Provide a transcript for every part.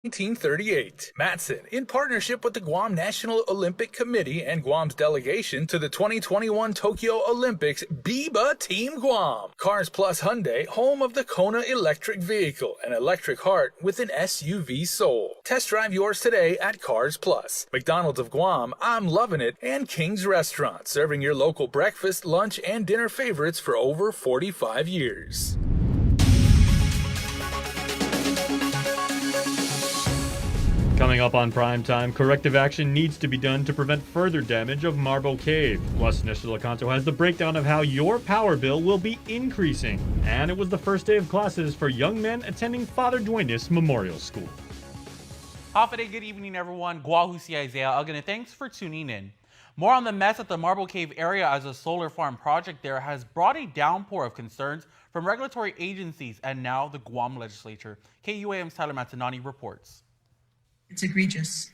1938. Matson, in partnership with the Guam National Olympic Committee and Guam's delegation to the 2021 Tokyo Olympics, Biba Team Guam. Cars Plus Hyundai, home of the Kona electric vehicle, an electric heart with an SUV soul. Test drive yours today at Cars Plus. McDonald's of Guam, I'm loving it, and King's Restaurant, serving your local breakfast, lunch, and dinner favorites for over 45 years. Coming up on Primetime, corrective action needs to be done to prevent further damage of Marble Cave. Plus, Mr. Lecanto has the breakdown of how your power bill will be increasing. And it was the first day of classes for young men attending Father Duenas Memorial School. Hafa good evening, everyone. Guahusi Isaiah Uggan, and thanks for tuning in. More on the mess at the Marble Cave area as a solar farm project there has brought a downpour of concerns from regulatory agencies and now the Guam legislature. KUAM's Tyler Matanani reports. It's egregious.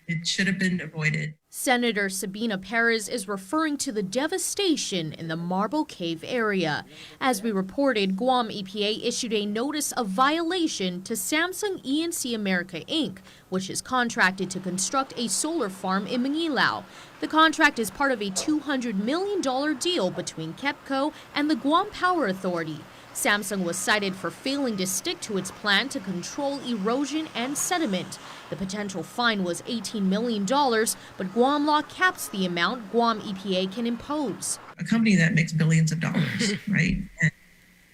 It should have been avoided. Senator Sabina Perez is referring to the devastation in the Marble Cave area. As we reported, Guam EPA issued a notice of violation to Samsung E&C America Inc., which is contracted to construct a solar farm in Manilao. The contract is part of a $200 million deal between KEPCO and the Guam Power Authority. Samsung was cited for failing to stick to its plan to control erosion and sediment. The potential fine was $18 million, but Guam law caps the amount Guam EPA can impose. A company that makes billions of dollars, right? And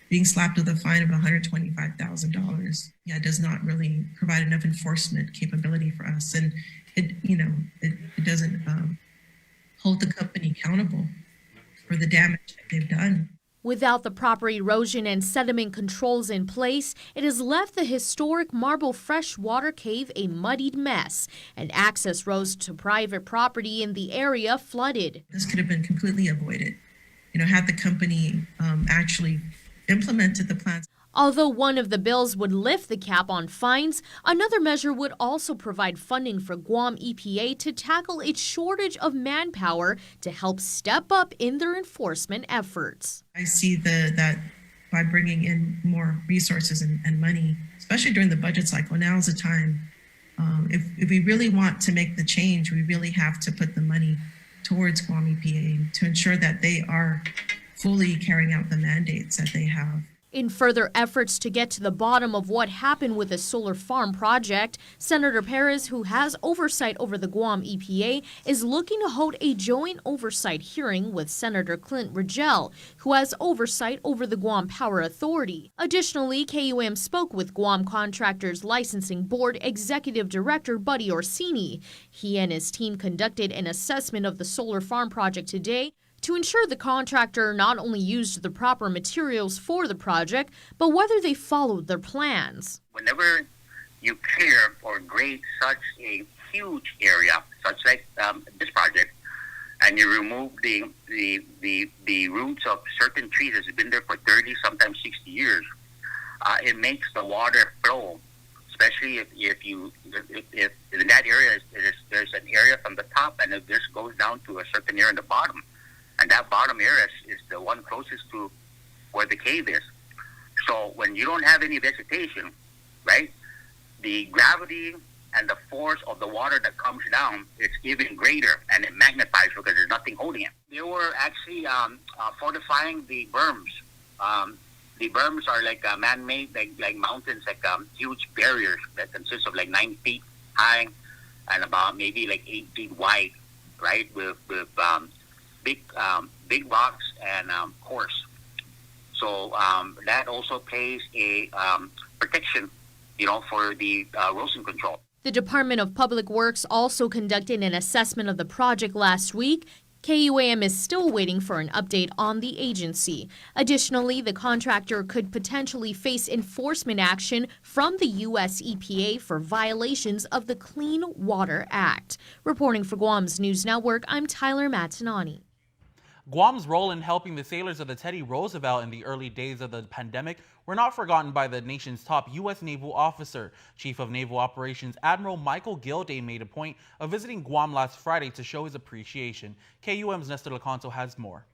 being slapped with a fine of $125,000, does not really provide enough enforcement capability for us. And it doesn't hold the company accountable for the damage that they've done. Without the proper erosion and sediment controls in place, it has left the historic Marble Freshwater Cave a muddied mess, and access roads to private property in the area flooded. This could have been completely avoided, had the company actually implemented the plans. Although one of the bills would lift the cap on fines, another measure would also provide funding for Guam EPA to tackle its shortage of manpower to help step up in their enforcement efforts. I see that by bringing in more resources and money, especially during the budget cycle, now is the time. If we really want to make the change, we really have to put the money towards Guam EPA to ensure that they are fully carrying out the mandates that they have. In further efforts to get to the bottom of what happened with the solar farm project, Senator Perez, who has oversight over the Guam EPA, is looking to hold a joint oversight hearing with Senator Clint Rigel, who has oversight over the Guam Power Authority. Additionally, KUAM spoke with Guam Contractors Licensing Board Executive Director Buddy Orsini. He and his team conducted an assessment of the solar farm project today to ensure the contractor not only used the proper materials for the project, but whether they followed their plans. Whenever you clear or grade such a huge area, such like this project, and you remove the roots of certain trees that's been there for 30, sometimes 60 years, it makes the water flow. Especially if in that area there's an area from the top and if this goes down to a certain area in the bottom. And that bottom area is the one closest to where the cave is. So when you don't have any vegetation, right, the gravity and the force of the water that comes down is even greater, and it magnifies because there's nothing holding it. They were actually fortifying the berms. The berms are like man-made, like mountains, like huge barriers that consist of like 9 feet high and about maybe like 8 feet wide, right, with big rocks and coarse. So that also plays a protection, for the erosion control. The Department of Public Works also conducted an assessment of the project last week. KUAM is still waiting for an update on the agency. Additionally, the contractor could potentially face enforcement action from the U.S. EPA for violations of the Clean Water Act. Reporting for Guam's News Network, I'm Tyler Matanani. Guam's role in helping the sailors of the Teddy Roosevelt in the early days of the pandemic were not forgotten by the nation's top U.S. naval officer. Chief of Naval Operations Admiral Michael Gilday made a point of visiting Guam last Friday to show his appreciation. KUAM's Nestor Lecanto has more.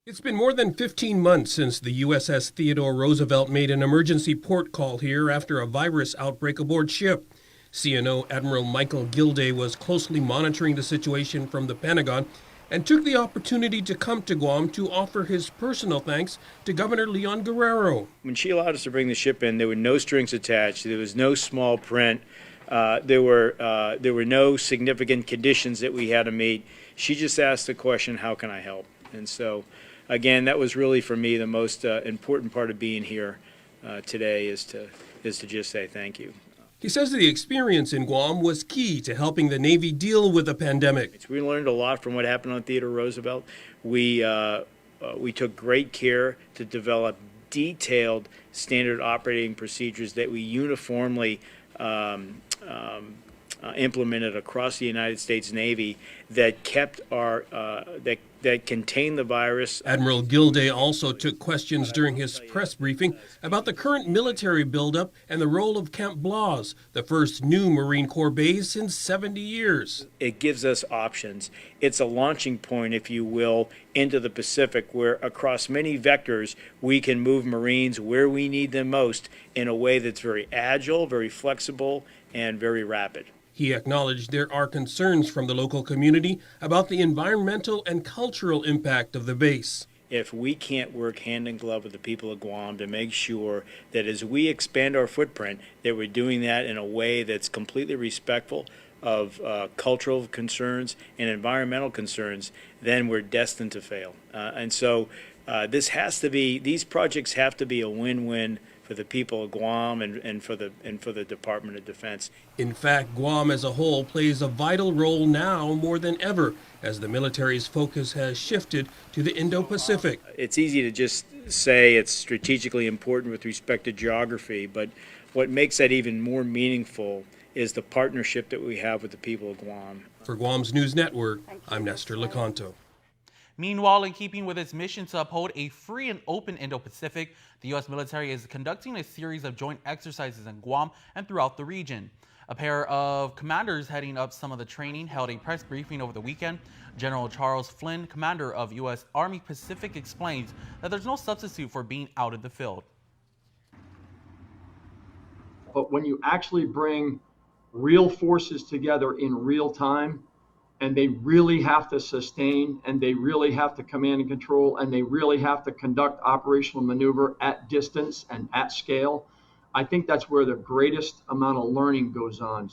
It's been more than 15 months since the USS Theodore Roosevelt made an emergency port call here after a virus outbreak aboard ship. CNO Admiral Michael Gilday was closely monitoring the situation from the Pentagon and took the opportunity to come to Guam to offer his personal thanks to Governor Leon Guerrero. When she allowed us to bring the ship in, there were no strings attached. There was no small print. There were no significant conditions that we had to meet. She just asked the question, how can I help? And so, again, that was really, for me, the most important part of being here today is to just say thank you. He says the experience in Guam was key to helping the Navy deal with the pandemic. We learned a lot from what happened on Theodore Roosevelt. We took great care to develop detailed standard operating procedures that we uniformly implemented across the United States Navy that kept our that contained the virus. Admiral Gilday also took questions during his press briefing about the current military buildup and the role of Camp Blas, the first new Marine Corps base in 70 years. It gives us options. It's a launching point, if you will, into the Pacific, where across many vectors we can move Marines where we need them most in a way that's very agile, very flexible, and very rapid. He acknowledged there are concerns from the local community about the environmental and cultural impact of the base. If we can't work hand in glove with the people of Guam to make sure that as we expand our footprint, that we're doing that in a way that's completely respectful of cultural concerns and environmental concerns, then we're destined to fail. And so these projects have to be a win-win for the people of Guam and for the Department of Defense. In fact, Guam as a whole plays a vital role now more than ever as the military's focus has shifted to the Indo-Pacific. It's easy to just say it's strategically important with respect to geography, but what makes that even more meaningful is the partnership that we have with the people of Guam. For Guam's News Network, I'm Nestor Lecanto. Meanwhile, in keeping with its mission to uphold a free and open Indo-Pacific, the U.S. military is conducting a series of joint exercises in Guam and throughout the region. A pair of commanders heading up some of the training held a press briefing over the weekend. General Charles Flynn, commander of U.S. Army Pacific, explains that there's no substitute for being out in the field. But when you actually bring real forces together in real time, and they really have to sustain, and they really have to command and control, and they really have to conduct operational maneuver at distance and at scale, I think that's where the greatest amount of learning goes on.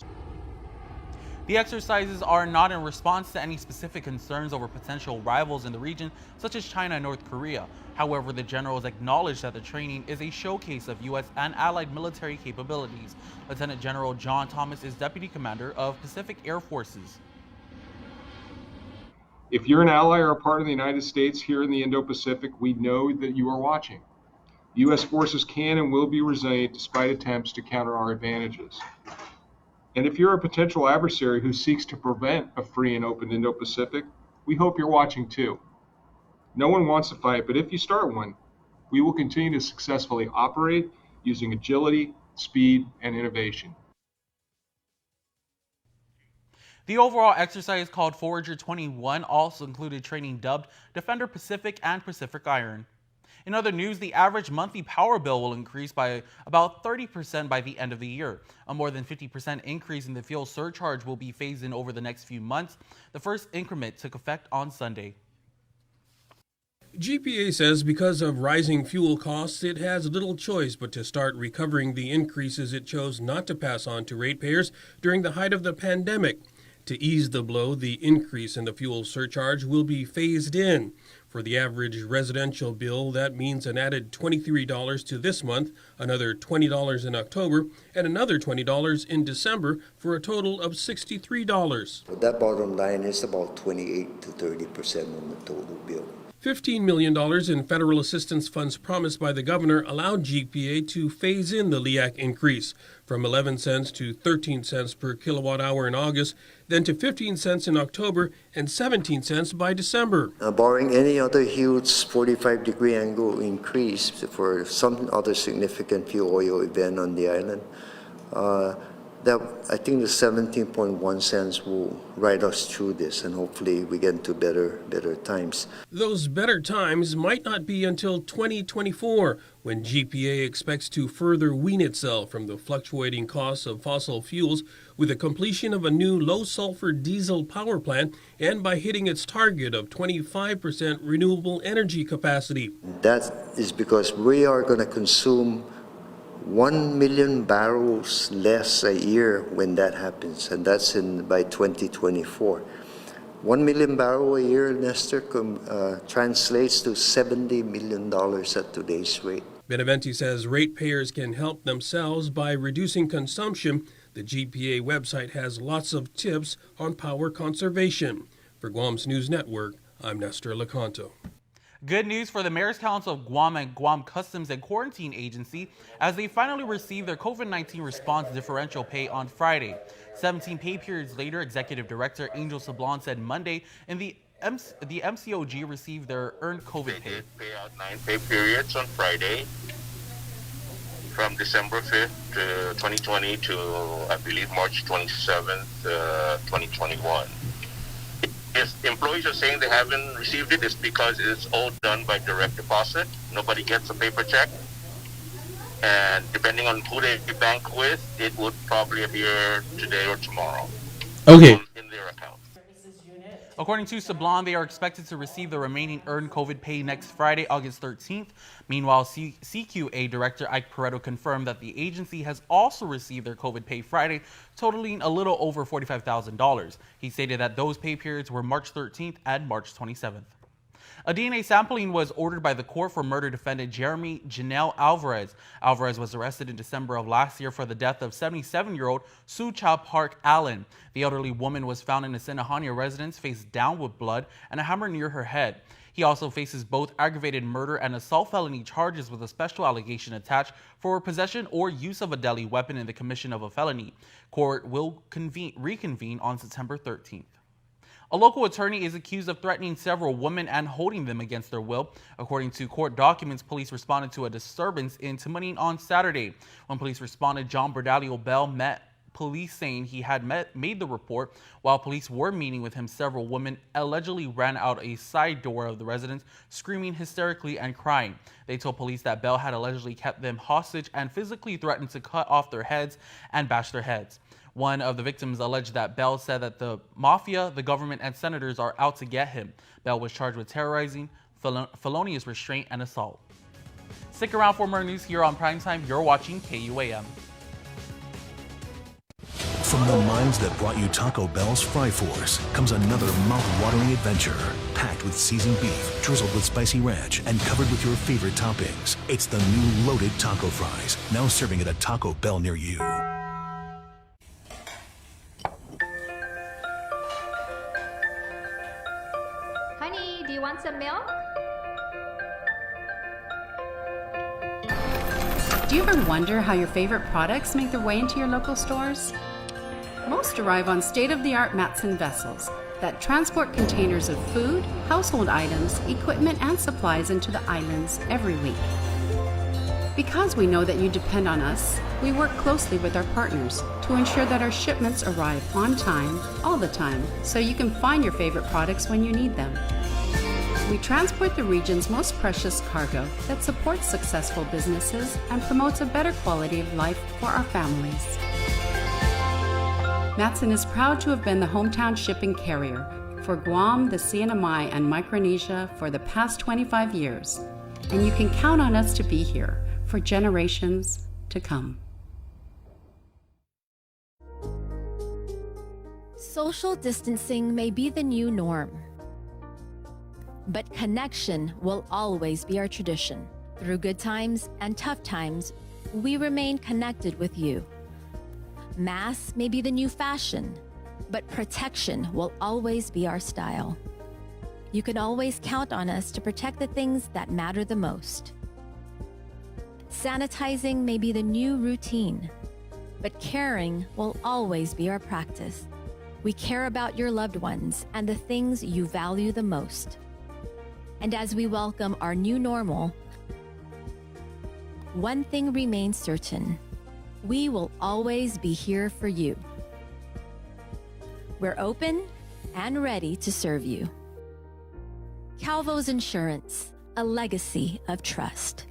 The exercises are not in response to any specific concerns over potential rivals in the region, such as China and North Korea. However, the generals acknowledged that the training is a showcase of U.S. and allied military capabilities. Lieutenant General John Thomas is Deputy Commander of Pacific Air Forces. If you're an ally or a part of the United States here in the Indo-Pacific, we know that you are watching. U.S. forces can and will be resilient despite attempts to counter our advantages. And if you're a potential adversary who seeks to prevent a free and open Indo-Pacific, we hope you're watching too. No one wants to fight, but if you start one, we will continue to successfully operate using agility, speed, and innovation. The overall exercise, called Forager 21, also included training dubbed Defender Pacific and Pacific Iron. In other news, the average monthly power bill will increase by about 30% by the end of the year. A more than 50% increase in the fuel surcharge will be phased in over the next few months. The first increment took effect on Sunday. GPA says because of rising fuel costs, it has little choice but to start recovering the increases it chose not to pass on to ratepayers during the height of the pandemic. To ease the blow, the increase in the fuel surcharge will be phased in. For the average residential bill, that means an added $23 to this month, another $20 in October, and another $20 in December for a total of $63. That bottom line is about 28 to 30% on the total bill. $15 million in federal assistance funds promised by the governor allowed GPA to phase in the LEAC increase from 11 cents to 13 cents per kilowatt hour in August, then to 15 cents in October and 17 cents by December. Barring any other huge 45-degree angle increase for some other significant fuel oil event on the island, I think the 17.1 cents will ride us through this, and hopefully we get into better times. Those better times might not be until 2024, when GPA expects to further wean itself from the fluctuating costs of fossil fuels with the completion of a new low-sulfur diesel power plant and by hitting its target of 25% renewable energy capacity. That is because we are going to consume 1 million barrels less a year when that happens, and that's by 2024. 1 million barrel a year, Nestor, translates to $70 million at today's rate. Beneventi says ratepayers can help themselves by reducing consumption. The GPA website has lots of tips on power conservation. For Guam's News Network, I'm Nestor Lecanto. Good news for the Mayor's Council of Guam and Guam Customs and Quarantine Agency as they finally received their COVID-19 response differential pay on Friday. 17 pay periods later, Executive Director Angel Sablon said Monday the MCOG received their earned COVID pay. They did pay out 9 pay periods on Friday from December 5th, 2020 to, I believe, March 27th, 2021. If employees are saying they haven't received it, it's because it's all done by direct deposit. Nobody gets a paper check. And depending on who they bank with, it would probably appear today or tomorrow. Okay. In their account. According to Sablon, they are expected to receive the remaining earned COVID pay next Friday, August 13th. Meanwhile, CQA Director Ike Pareto confirmed that the agency has also received their COVID pay Friday, totaling a little over $45,000. He stated that those pay periods were March 13th and March 27th. A DNA sampling was ordered by the court for murder defendant Jeremy Janelle Alvarez. Alvarez was arrested in December of last year for the death of 77-year-old Sue Chow Park Allen. The elderly woman was found in a Sinahania residence, face down with blood and a hammer near her head. He also faces both aggravated murder and assault felony charges with a special allegation attached for possession or use of a deadly weapon in the commission of a felony. Court will reconvene on September 13th. A local attorney is accused of threatening several women and holding them against their will. According to court documents, police responded to a disturbance in Timoning on Saturday. When police responded, John Berdalio Bell met police saying he had made the report. While police were meeting with him, several women allegedly ran out a side door of the residence, screaming hysterically and crying. They told police that Bell had allegedly kept them hostage and physically threatened to cut off their heads and bash their heads. One of the victims alleged that Bell said that the mafia, the government, and senators are out to get him. Bell was charged with terrorizing, felonious restraint, and assault. Stick around for more news here on Primetime. You're watching KUAM. From the minds that brought you Taco Bell's Fry Force comes another mouth-watering adventure, packed with seasoned beef, drizzled with spicy ranch, and covered with your favorite toppings. It's the new loaded taco fries, now serving at a Taco Bell near you. Honey, do you want some milk? Do you ever wonder how your favorite products make their way into your local stores? Most arrive on state-of-the-art Matson vessels that transport containers of food, household items, equipment, and supplies into the islands every week. Because we know that you depend on us, we work closely with our partners to ensure that our shipments arrive on time, all the time, so you can find your favorite products when you need them. We transport the region's most precious cargo that supports successful businesses and promotes a better quality of life for our families. Matson is proud to have been the hometown shipping carrier for Guam, the CNMI, and Micronesia for the past 25 years, and you can count on us to be here for generations to come. Social distancing may be the new norm, but connection will always be our tradition. Through good times and tough times, we remain connected with you. Masks may be the new fashion, but protection will always be our style. You can always count on us to protect the things that matter the most. Sanitizing may be the new routine, but caring will always be our practice. We care about your loved ones and the things you value the most. And as we welcome our new normal, one thing remains certain. we will always be here for you. We're open and ready to serve you. Calvo's Insurance, a legacy of trust.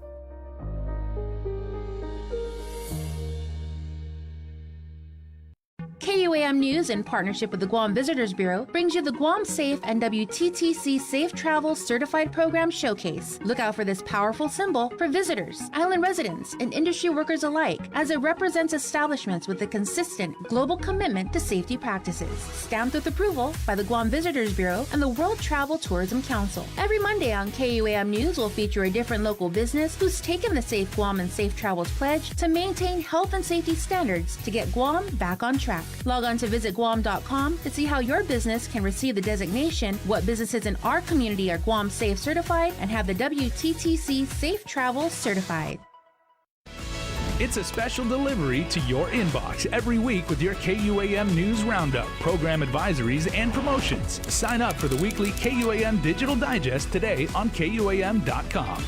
KUAM News, in partnership with the Guam Visitors Bureau, brings you the Guam Safe and WTTC Safe Travel Certified Program Showcase. Look out for this powerful symbol for visitors, island residents, and industry workers alike, as it represents establishments with a consistent global commitment to safety practices. Stamped with approval by the Guam Visitors Bureau and the World Travel Tourism Council. Every Monday on KUAM News will feature a different local business who's taken the Safe Guam and Safe Travels pledge to maintain health and safety standards to get Guam back on track. Log on to visitguam.com to see how your business can receive the designation, what businesses in our community are Guam Safe certified, and have the WTTC Safe Travel certified. It's a special delivery to your inbox every week with your KUAM News Roundup, program advisories, and promotions. Sign up for the weekly KUAM Digital Digest today on KUAM.com.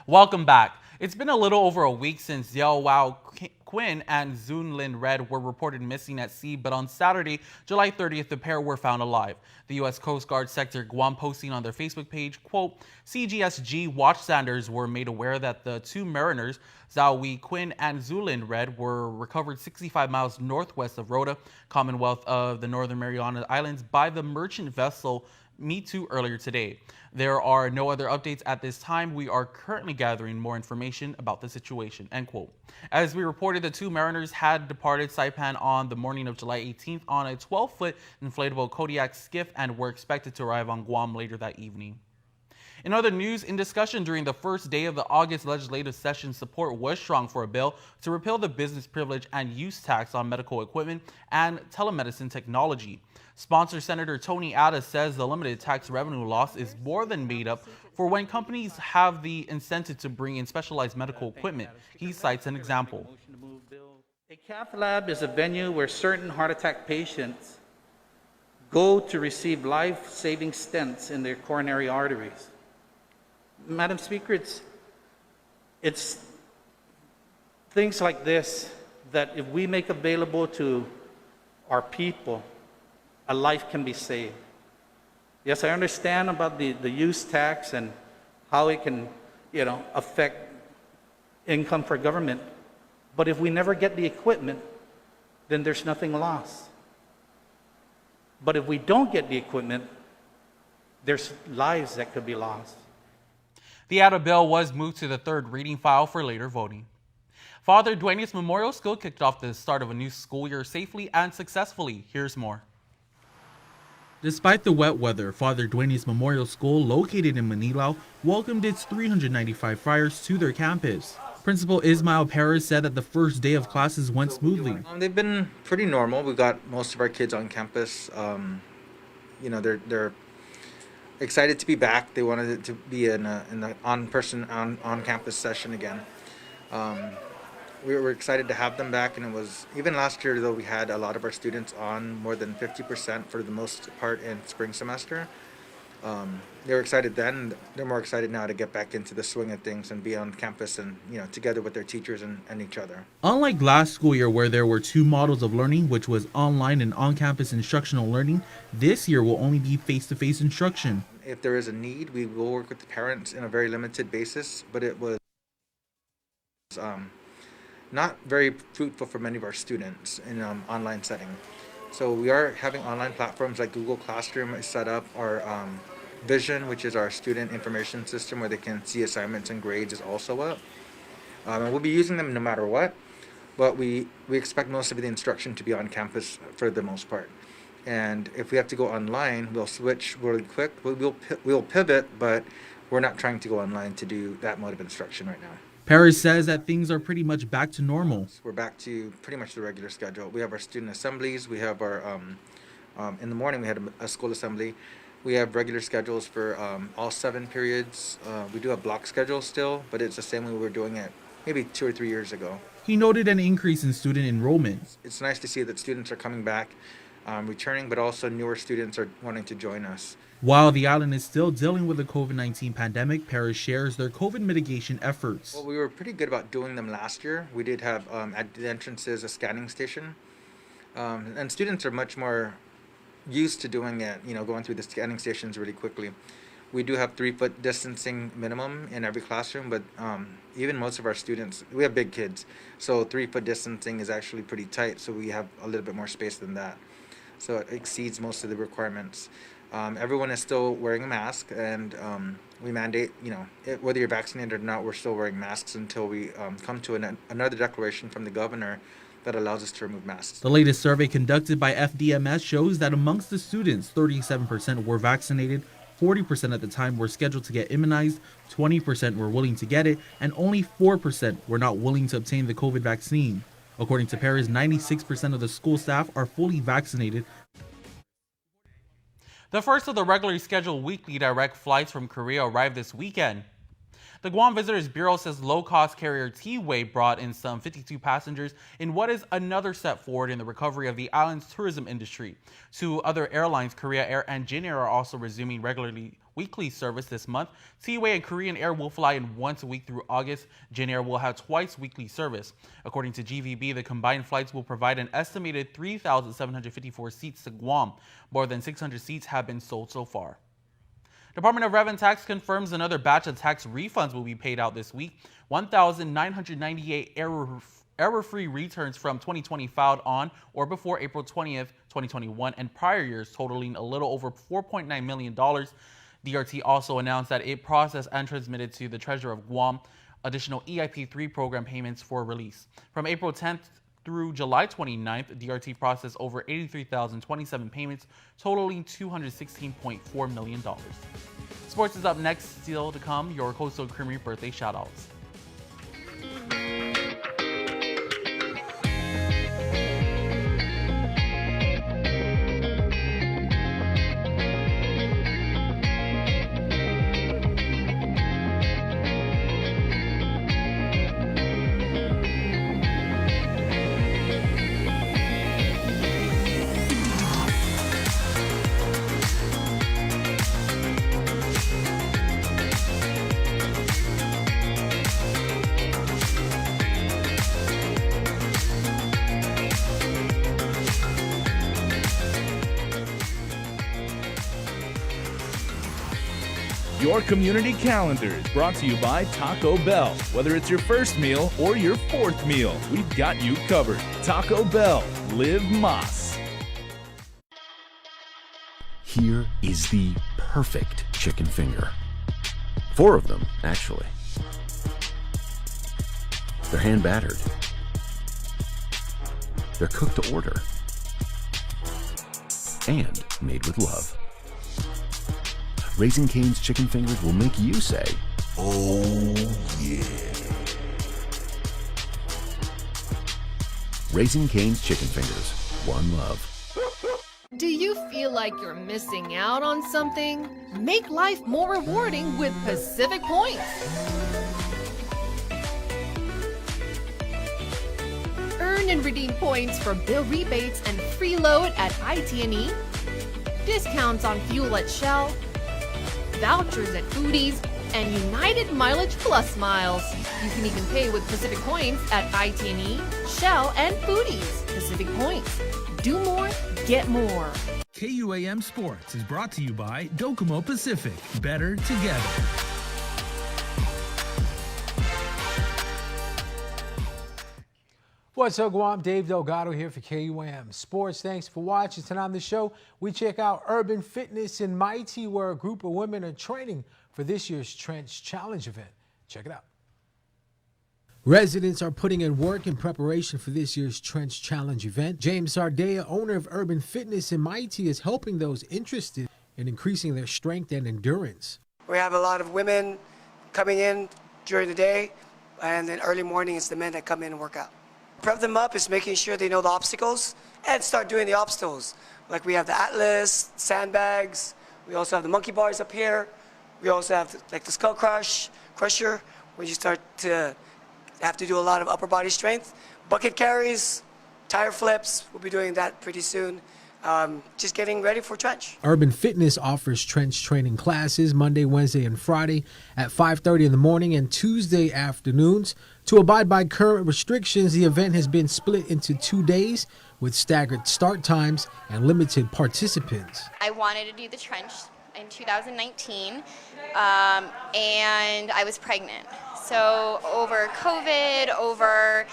Welcome back. It's been a little over a week since Yao Wao Quinn and Zun Lin Red were reported missing at sea, but on Saturday, July 30th, the pair were found alive. The U.S. Coast Guard Sector Guam posting on their Facebook page, quote, CGSG watchstanders were made aware that the two mariners, Zhao Wei Quinn and Zhu Lin Red, were recovered 65 miles northwest of Rota, Commonwealth of the Northern Mariana Islands, by the merchant vessel Me Too earlier today. There are no other updates at this time. We are currently gathering more information about the situation, end quote. As we reported, the two mariners had departed Saipan on the morning of July 18th on a 12-foot inflatable Kodiak skiff and were expected to arrive on Guam later that evening. In other news, in discussion during the first day of the August legislative session, support was strong for a bill to repeal the business privilege and use tax on medical equipment and telemedicine technology. Sponsor Senator Tony Addis says the limited tax revenue loss is more than made up for when companies have the incentive to bring in specialized medical equipment. He cites an example. A cath lab is a venue where certain heart attack patients go to receive life-saving stents in their coronary arteries. Madam Speaker, it's things like this that if we make available to our people, a life can be saved. Yes, I understand about the use tax and how it can, affect income for government. But if we never get the equipment, then there's nothing lost. But if we don't get the equipment, there's lives that could be lost. The ADA bill was moved to the third reading file for later voting. Father Duenas Memorial School kicked off the start of a new school year safely and successfully. Here's more. Despite the wet weather, Father Duenas Memorial School, located in Manilao, welcomed its 395 friars to their campus. Principal Ismael Perez said that the first day of classes went smoothly. They've been pretty normal. We've got most of our kids on campus. They're excited to be back. They wanted it to be in the on-campus session again. We were excited to have them back, and it was, even last year though, we had a lot of our students on, more than 50% for the most part in spring semester. They were excited then, and they're more excited now to get back into the swing of things and be on campus and, together with their teachers and each other. Unlike last school year where there were two models of learning, which was online and on-campus instructional learning, this year will only be face-to-face instruction. If there is a need, we will work with the parents in a very limited basis, but it was not very fruitful for many of our students in an online setting. So we are having online platforms like Google Classroom is set up, our Vision, which is our student information system where they can see assignments and grades, is also up. And we'll be using them no matter what, but we expect most of the instruction to be on campus for the most part. And if we have to go online, we'll switch really quick. We'll pivot, but we're not trying to go online to do that mode of instruction right now. Perez says that things are pretty much back to normal. We're back to pretty much the regular schedule. We have our student assemblies. We have our, in the morning we had a school assembly. We have regular schedules for all 7 periods. We do have block schedules still, but it's the same way we were doing it maybe 2 or 3 years ago. He noted an increase in student enrollment. It's nice to see that students are coming back, returning, but also newer students are wanting to join us. While the island is still dealing with the COVID-19 pandemic, Paris shares their COVID mitigation efforts. Well, we were pretty good about doing them last year. We did have at the entrances a scanning station, and students are much more used to doing it, going through the scanning stations really quickly. We do have 3-foot distancing minimum in every classroom, but even most of our students, we have big kids, so 3-foot distancing is actually pretty tight, so we have a little bit more space than that. So it exceeds most of the requirements. Everyone is still wearing a mask, and we mandate, whether you're vaccinated or not, we're still wearing masks until we come to another declaration from the governor that allows us to remove masks. The latest survey conducted by FDMS shows that amongst the students, 37% were vaccinated, 40% at the time were scheduled to get immunized, 20% were willing to get it, and only 4% were not willing to obtain the COVID vaccine. According to Paris, 96% of the school staff are fully vaccinated. The first of the regularly scheduled weekly direct flights from Korea arrived this weekend. The Guam Visitors Bureau says low-cost carrier T-Way brought in some 52 passengers in what is another step forward in the recovery of the island's tourism industry. 2 other airlines, Korea Air and Jin Air, are also resuming weekly service this month. T-Way and Korean Air will fly in once a week through August. Jin Air will have twice weekly service. According to GVB, the combined flights will provide an estimated 3,754 seats to Guam. More than 600 seats have been sold so far. Department of Revenue Tax confirms another batch of tax refunds will be paid out this week. 1,998 error-free returns from 2020 filed on or before April 20th, 2021 and prior years, totaling a little over $4.9 million. DRT also announced that it processed and transmitted to the Treasurer of Guam additional EIP-3 program payments for release. From April 10th through July 29th, DRT processed over 83,027 payments, totaling $216.4 million. Sports is up next, still to come, your Coastal Creamery birthday shoutouts. Your community calendar is brought to you by Taco Bell. Whether it's your first meal or your 4th meal, we've got you covered. Taco Bell, live Mas. Here is the perfect chicken finger. 4 of them, actually. They're hand battered. They're cooked to order. And made with love. Raising Cane's chicken fingers will make you say, "Oh yeah." Raising Cane's chicken fingers, one love. Do you feel like you're missing out on something? Make life more rewarding with Pacific Points. Earn and redeem points for bill rebates and free load at IT&E, discounts on fuel at Shell, vouchers at Foodies, and United Mileage Plus miles. You can even pay with Pacific Points at IT&E, Shell, and Foodies. Pacific Points. Do more, get more. KUAM Sports is brought to you by Docomo Pacific. Better together. What's up, Guam? Dave Delgado here for KUAM Sports. Thanks for watching. Tonight on the show, we check out Urban Fitness in Mighty, where a group of women are training for this year's Trench Challenge event. Check it out. Residents are putting in work in preparation for this year's Trench Challenge event. James Sardea, owner of Urban Fitness in Mighty, is helping those interested in increasing their strength and endurance. We have a lot of women coming in during the day, and then early morning it's the men that come in and work out. Prep them up is making sure they know the obstacles and start doing the obstacles. Like we have the Atlas, sandbags, we also have the monkey bars up here. We also have like the skull crusher, where you start to have to do a lot of upper body strength. Bucket carries, tire flips, we'll be doing that pretty soon. just getting ready for trench. Urban Fitness offers trench training classes Monday, Wednesday, and Friday at 5:30 in the morning and Tuesday afternoons. To abide by current restrictions, the event has been split into 2 days with staggered start times and limited participants. I wanted to do the trench in 2019, and I was pregnant. So over COVID, over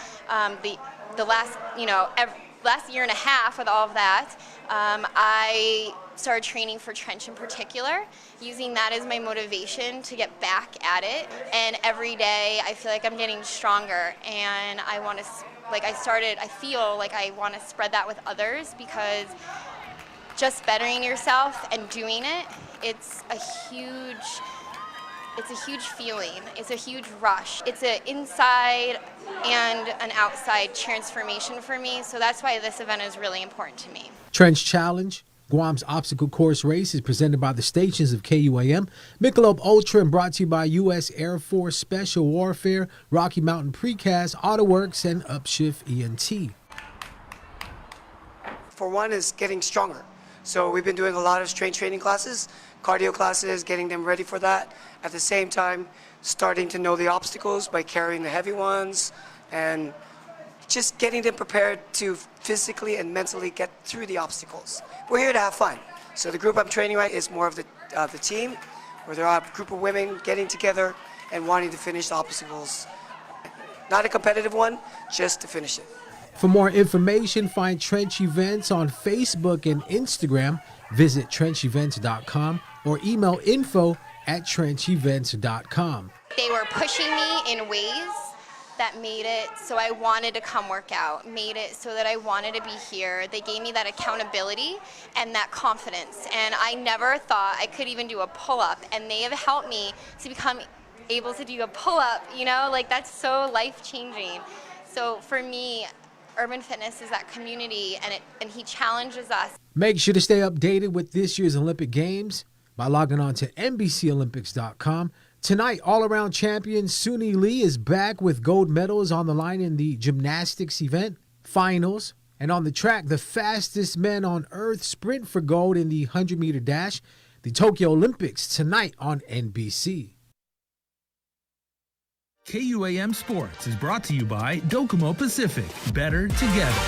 the last, last year and a half with all of that, I started training for trench in particular, using that as my motivation to get back at it. And every day I feel like I'm getting stronger, and I want to, I feel like I want to spread that with others, because just bettering yourself and doing it, it's a huge feeling. It's a huge rush. It's an inside and an outside transformation for me. So that's why this event is really important to me. Trench Challenge, Guam's obstacle course race, is presented by the stations of KUAM, Michelob Ultra, and brought to you by U.S. Air Force Special Warfare, Rocky Mountain Precast, AutoWorks, and Upshift ENT. For one is getting stronger. So we've been doing a lot of strength training classes, cardio classes, getting them ready for that. At the same time, starting to know the obstacles by carrying the heavy ones, and just getting them prepared to physically and mentally get through the obstacles. We're here to have fun. So the group I'm training with is more of the team, where there are a group of women getting together and wanting to finish the obstacles. Not a competitive one, just to finish it. For more information, find Trench Events on Facebook and Instagram. Visit trenchevents.com or email info@trenchevents.com. They were pushing me in ways that made it so I wanted to come work out, made it so that I wanted to be here. They gave me that accountability and that confidence. And I never thought I could even do a pull-up, and they have helped me to become able to do a pull-up, that's so life-changing. So for me, Urban Fitness is that community, and he challenges us. Make sure to stay updated with this year's Olympic Games by logging on to NBCOlympics.com. Tonight, all-around champion Suni Lee is back with gold medals on the line in the gymnastics event finals. And on the track, the fastest men on earth sprint for gold in the 100-meter dash. The Tokyo Olympics tonight on NBC. KUAM Sports is brought to you by Docomo Pacific. Better together.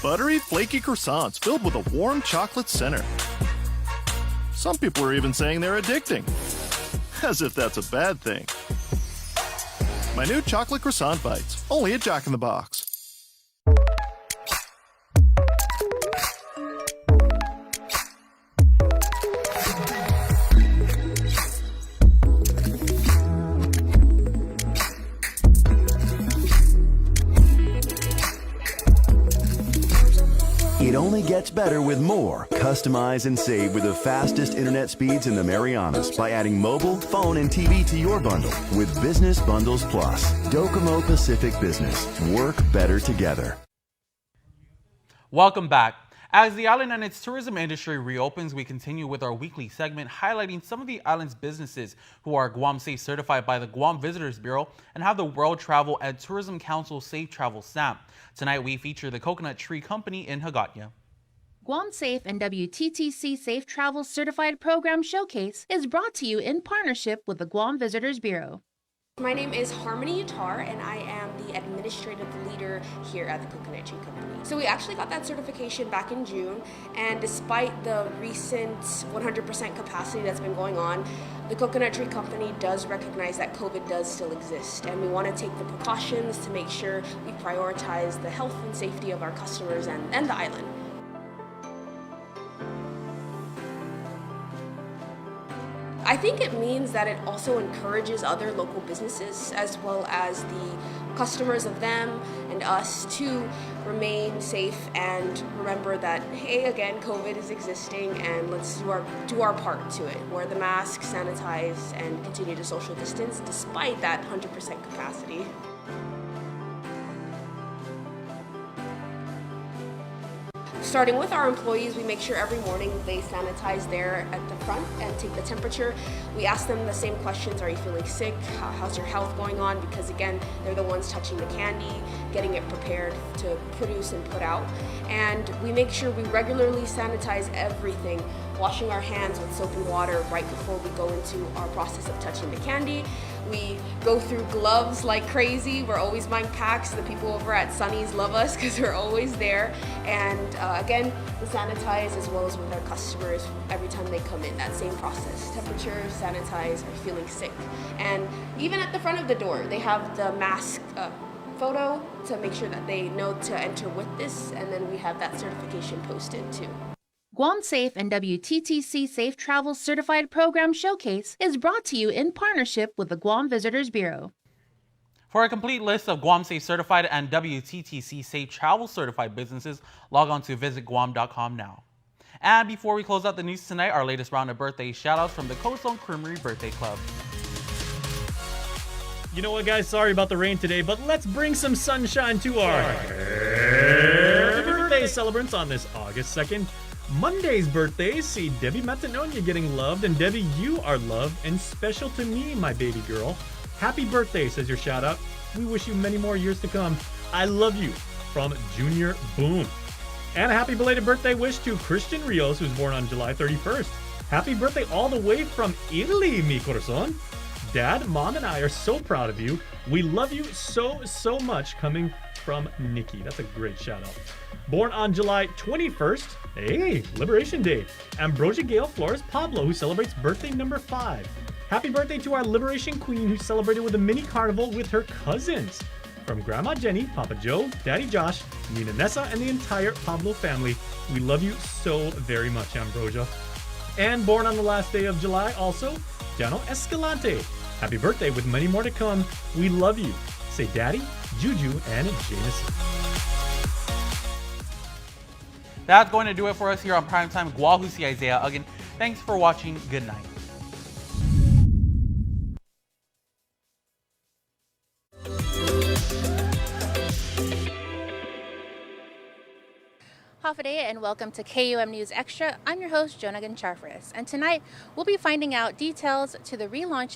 Buttery, flaky croissants filled with a warm chocolate center. Some people are even saying they're addicting. As if that's a bad thing. My new chocolate croissant bites, only at Jack in the Box. It only gets better with more. Customize and save with the fastest internet speeds in the Marianas by adding mobile, phone, and TV to your bundle with Business Bundles Plus. Docomo Pacific Business. Work better together. Welcome back. As the island and its tourism industry reopens, we continue with our weekly segment highlighting some of the island's businesses who are Guam Safe certified by the Guam Visitors Bureau and have the World Travel and Tourism Council Safe Travel stamp. Tonight we feature the Coconut Tree Company in Hagåtña. Guam Safe and WTTC Safe Travel Certified Program Showcase is brought to you in partnership with the Guam Visitors Bureau. My name is Harmony Yatar, and I am the administrative leader here at the Coconut Tree Company. So we actually got that certification back in June, and despite the recent 100% capacity that's been going on, the Coconut Tree Company does recognize that COVID does still exist, and we want to take the precautions to make sure we prioritize the health and safety of our customers and the island. I think it means that it also encourages other local businesses as well as the customers of them and us to remain safe and remember that, hey, again, COVID is existing and let's do our part to it. Wear the mask, sanitize, and continue to social distance despite that 100% capacity. starting with our employees, we make sure every morning they sanitize there at the front and take the temperature. We ask them the same questions. Are you feeling sick? How's your health going on? Because again, they're the ones touching the candy, getting it prepared to produce and put out. And we make sure we regularly sanitize everything, washing our hands with soap and water right before we go into our process of touching the candy. We go through gloves like crazy. We're always buying packs. The people over at Sunny's love us because we're always there. And again, we sanitize as well as with our customers every time they come in. That same process. Temperature, sanitize, are feeling sick. And even at the front of the door, they have the mask photo to make sure that they know to enter with this. And then we have that certification posted too. Guam Safe and WTTC Safe Travel Certified Program Showcase is brought to you in partnership with the Guam Visitors Bureau. For a complete list of Guam Safe Certified and WTTC Safe Travel Certified businesses, log on to visitguam.com now. And before we close out the news tonight, our latest round of birthday shoutouts from the Coastline Creamery Birthday Club. You know what, guys? Sorry about the rain today, but let's bring some sunshine to our birthday celebrants on this August 2nd. Monday's birthdays see Debbie Matanonia getting loved, and Debbie, you are loved and special to me, my baby girl. Happy birthday, says your shout out. We wish you many more years to come. I love you, from Junior Boom. And a happy belated birthday wish to Christian Rios, who's born on July 31st. Happy birthday all the way from Italy, mi corazón. Dad, Mom, and I are so proud of you. We love you so much, coming from Nikki. That's a great shout out. Born on July 21st, hey, Liberation Day. Ambrosia Gale Flores Pablo, who celebrates birthday number 5. Happy birthday to our Liberation Queen, who celebrated with a mini carnival with her cousins. From Grandma Jenny, Papa Joe, Daddy Josh, Nina Nessa, and the entire Pablo family, we love you so very much, Ambrosia. And born on the last day of July also, Jano Escalante. Happy birthday with many more to come. We love you. Say Daddy, Juju, and Jameson. That's going to do it for us here on Primetime Guahusi Isaiah. Again, thanks for watching. Good night. Hafaday and welcome to KUAM News Extra. I'm your host, Jonagan Charfaris, and tonight we'll be finding out details to the relaunch of